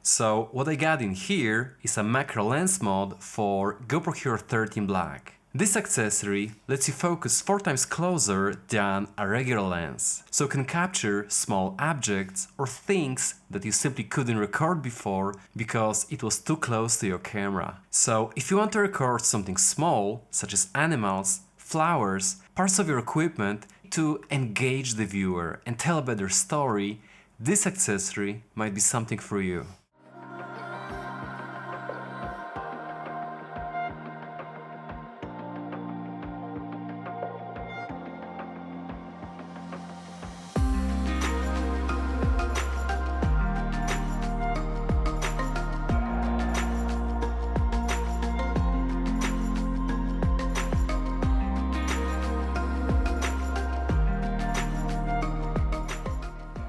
So what I got in here is a Macro Lens Mod for GoPro Hero 13 Black. This accessory lets you focus 4 times closer than a regular lens, so it can capture small objects or things that you simply couldn't record before because it was too close to your camera. So if you want to record something small, such as animals, flowers, parts of your equipment, to engage the viewer and tell a better story, this accessory might be something for you.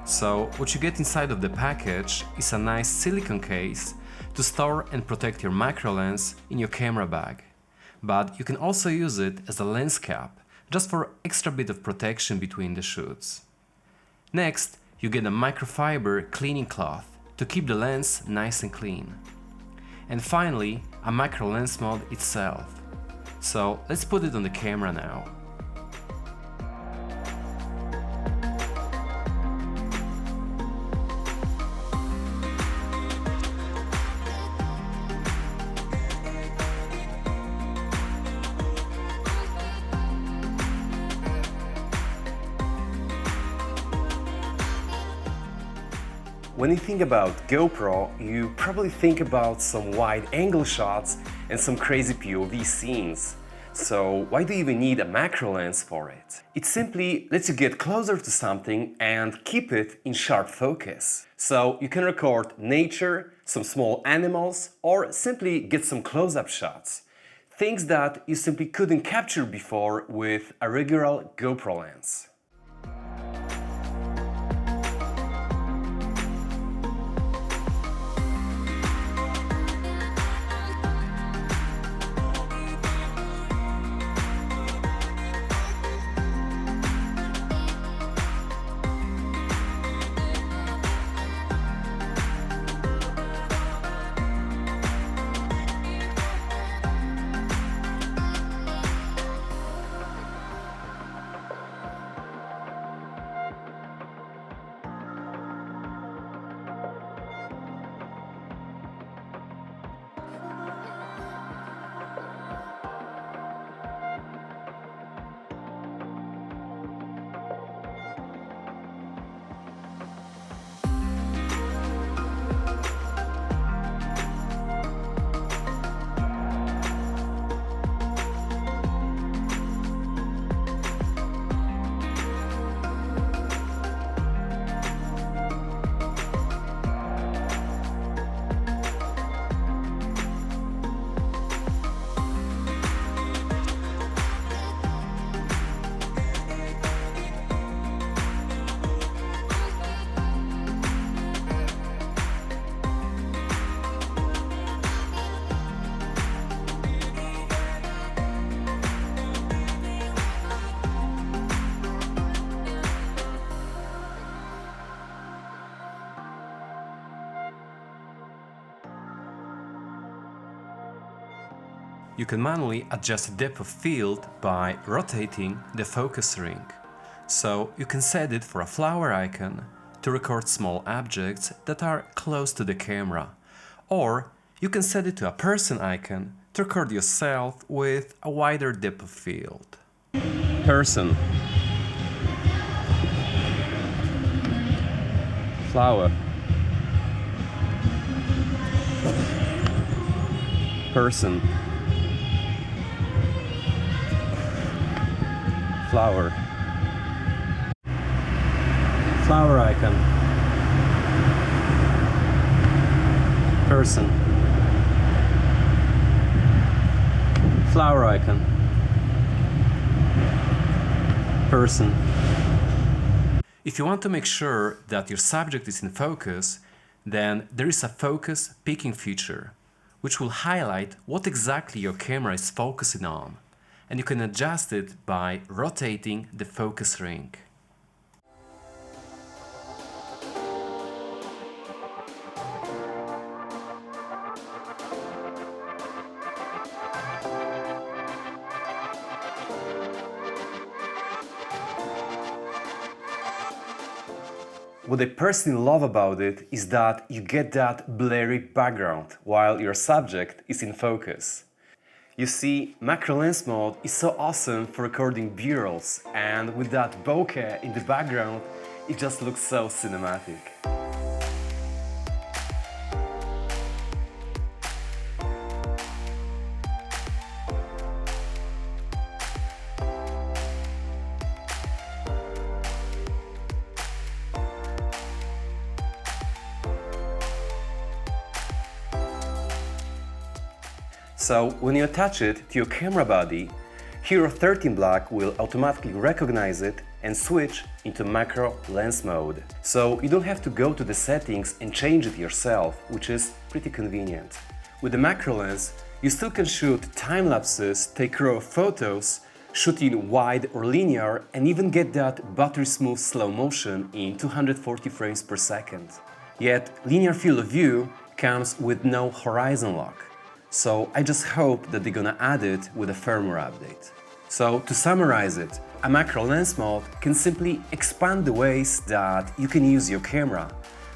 So what you get inside of the package is a nice silicone case to store and protect your macro lens in your camera bag. But you can also use it as a lens cap, just for extra bit of protection between the shoots. Next, you get a microfiber cleaning cloth to keep the lens nice and clean. And finally, a macro lens mod itself. So let's put it on the camera now. When you think about GoPro, you probably think about some wide-angle shots and some crazy POV scenes. So why do you even need a macro lens for it? It simply lets you get closer to something and keep it in sharp focus. So you can record nature, some small animals, or simply get some close-up shots. Things that you simply couldn't capture before with a regular GoPro lens. You can manually adjust the depth of field by rotating the focus ring. So you can set it for a flower icon to record small objects that are close to the camera, or you can set it to a person icon to record yourself with a wider depth of field. Person. Flower. Person. Flower. Flower icon. Person. Flower icon. Person. If you want to make sure that your subject is in focus, then there is a focus peaking feature, which will highlight what exactly your camera is focusing on, and you can adjust it by rotating the focus ring. What I personally love about it is that you get that blurry background while your subject is in focus. You see, Macro Lens Mod is so awesome for recording B-rolls, and with that bokeh in the background, it just looks so cinematic. So when you attach it to your camera body, Hero 13 Black will automatically recognize it and switch into Macro Lens Mode. So you don't have to go to the settings and change it yourself, which is pretty convenient. With the macro lens, you still can shoot time lapses, take raw photos, shoot in wide or linear, and even get that buttery smooth slow motion in 240 frames per second. Yet linear field of view comes with no horizon lock. So I just hope that they're gonna add it with a firmware update. So to summarize it, a macro lens mod can simply expand the ways that you can use your camera,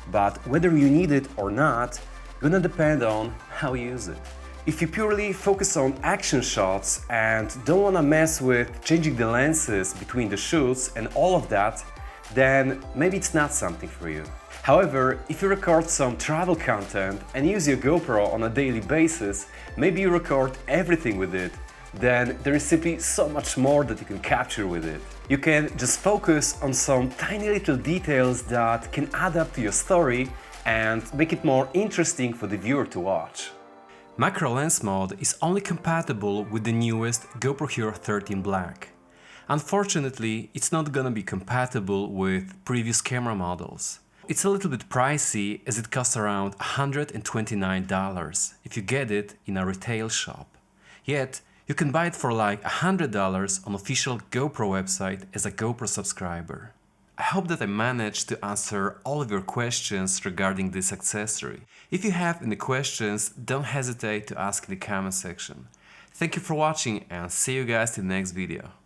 but whether you need it or not, gonna depend on how you use it. If you purely focus on action shots and don't wanna mess with changing the lenses between the shoots and all of that, then maybe it's not something for you. However, if you record some travel content and use your GoPro on a daily basis, maybe you record everything with it, then there is simply so much more that you can capture with it. You can just focus on some tiny little details that can add up to your story and make it more interesting for the viewer to watch. Macro Lens Mod is only compatible with the newest GoPro Hero 13 Black. Unfortunately, it's not gonna be compatible with previous camera models. It's a little bit pricey as it costs around $129 if you get it in a retail shop. Yet, you can buy it for like $100 on official GoPro website as a GoPro subscriber. I hope that I managed to answer all of your questions regarding this accessory. If you have any questions, don't hesitate to ask in the comment section. Thank you for watching and see you guys in the next video.